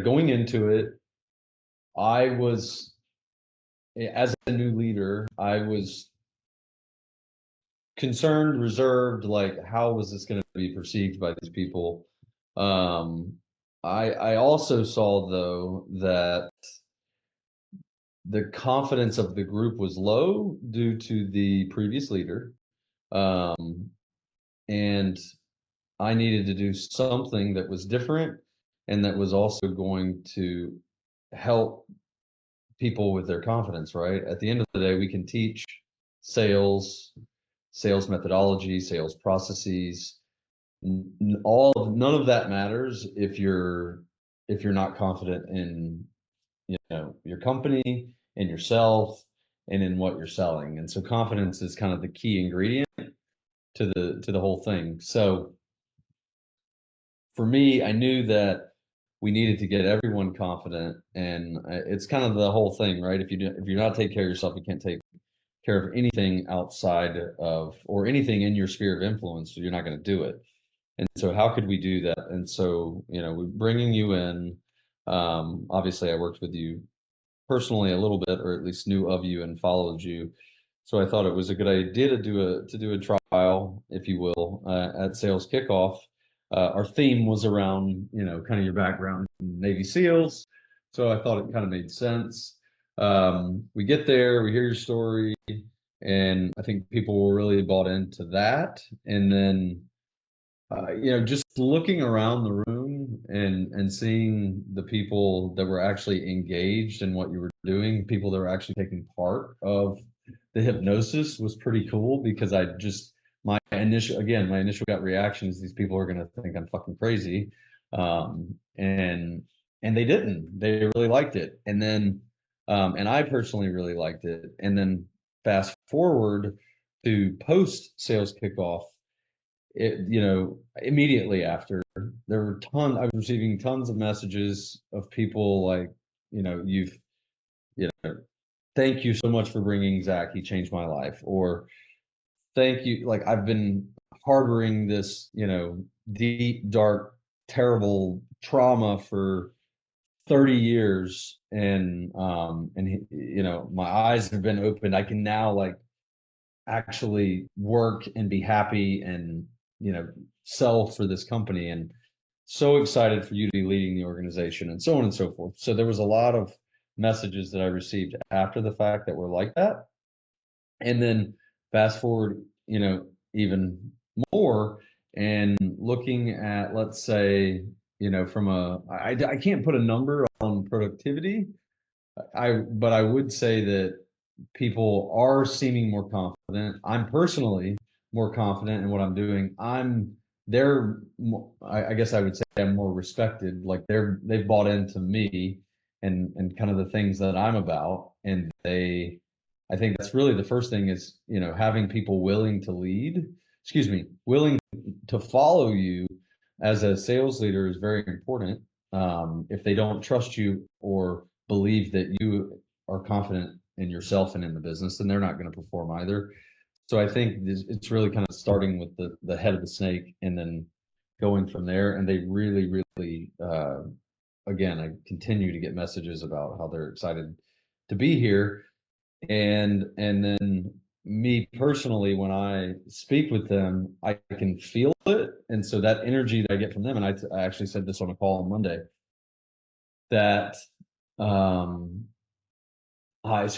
going into it, I was, as a new leader, I was concerned, reserved, like how was this going to be perceived by these people? Um, I also saw though that the confidence of the group was low due to the previous leader. Um, and I needed to do something that was different and that was also going to help people with their confidence, right? At the end of the day, we can teach sales, sales methodology, sales processes. None of that matters if you're not confident in, your company and yourself and in what you're selling. And so confidence is kind of the key ingredient to the whole thing. So for me, I knew that we needed to get everyone confident, and it's kind of the whole thing, right? If you're not taking care of yourself, you can't take care of anything outside of or anything in your sphere of influence, so you're not going to do it. And so, how could we do that? And so, we're bringing you in. Obviously, I worked with you personally a little bit, or at least knew of you and followed you. So I thought it was a good idea to do a trial, if you will, at Sales Kickoff. Our theme was around, kind of your background in Navy SEALs. So I thought it kind of made sense. We get there, we hear your story, and I think people were really bought into that. And then just looking around the room and seeing the people that were actually engaged in what you were doing, people that were actually taking part of the hypnosis was pretty cool because my initial gut reaction is these people are going to think I'm fucking crazy. And they didn't. They really liked it. And I personally really liked it. And then fast forward to post sales kickoff, immediately after, I was receiving tons of messages of people like, you've, you know, thank you so much for bringing Zach. He changed my life. Or thank you. Like I've been harboring this, deep, dark, terrible trauma for 30 years. And my eyes have been opened. I can now like actually work and be happy and sell for this company, and so excited for you to be leading the organization and so on and so forth. So there was a lot of messages that I received after the fact that were like that. And then fast forward, even more, and looking at, let's say, from I can't put a number on productivity. But I would say that people are seeming more confident. I'm personally more confident in what I'm doing. I guess I would say I'm more respected. Like they've bought into me and kind of the things that I'm about. And I think that's really the first thing is, having people willing to lead, excuse me, willing to follow you as a sales leader is very important. If they don't trust you or believe that you are confident in yourself and in the business, then they're not going to perform either. So I think it's really kind of starting with the head of the snake and then going from there. And they really, really, again, I continue to get messages about how they're excited to be here. And then me personally, when I speak with them, I can feel it. And so that energy that I get from them, and I actually said this on a call on Monday, that so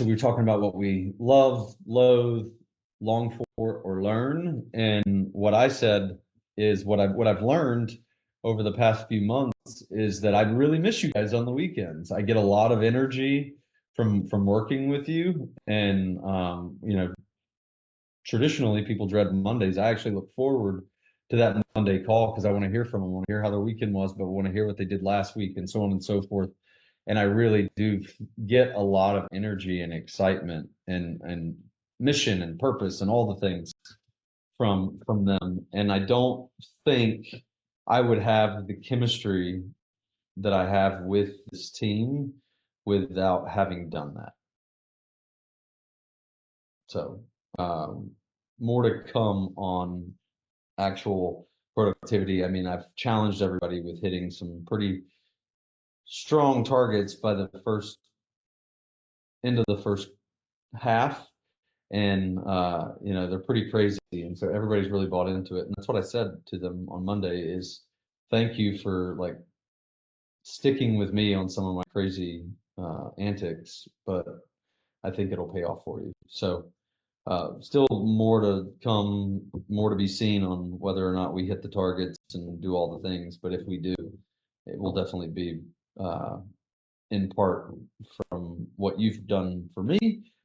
we were talking about what we love, loathe, long for, or learn. And what I said is what I've learned over the past few months is that I really miss you guys on the weekends. I get a lot of energy from working with you, and traditionally people dread Mondays. I actually look forward to that Monday call because I want to hear from them. I want to hear how their weekend was, but I want to hear what they did last week and so on and so forth. And I really do get a lot of energy and excitement and mission and purpose and all the things from them. And I don't think I would have the chemistry that I have with this team without having done that. So more to come on actual productivity. I mean, I've challenged everybody with hitting some pretty strong targets by the first end of the first half, and they're pretty crazy, and so everybody's really bought into it. And that's what I said to them on Monday is thank you for like sticking with me on some of my crazy antics, but I think it'll pay off for you. So still more to come, more to be seen on whether or not we hit the targets and do all the things. But if we do, it will definitely be in part from what you've done for me,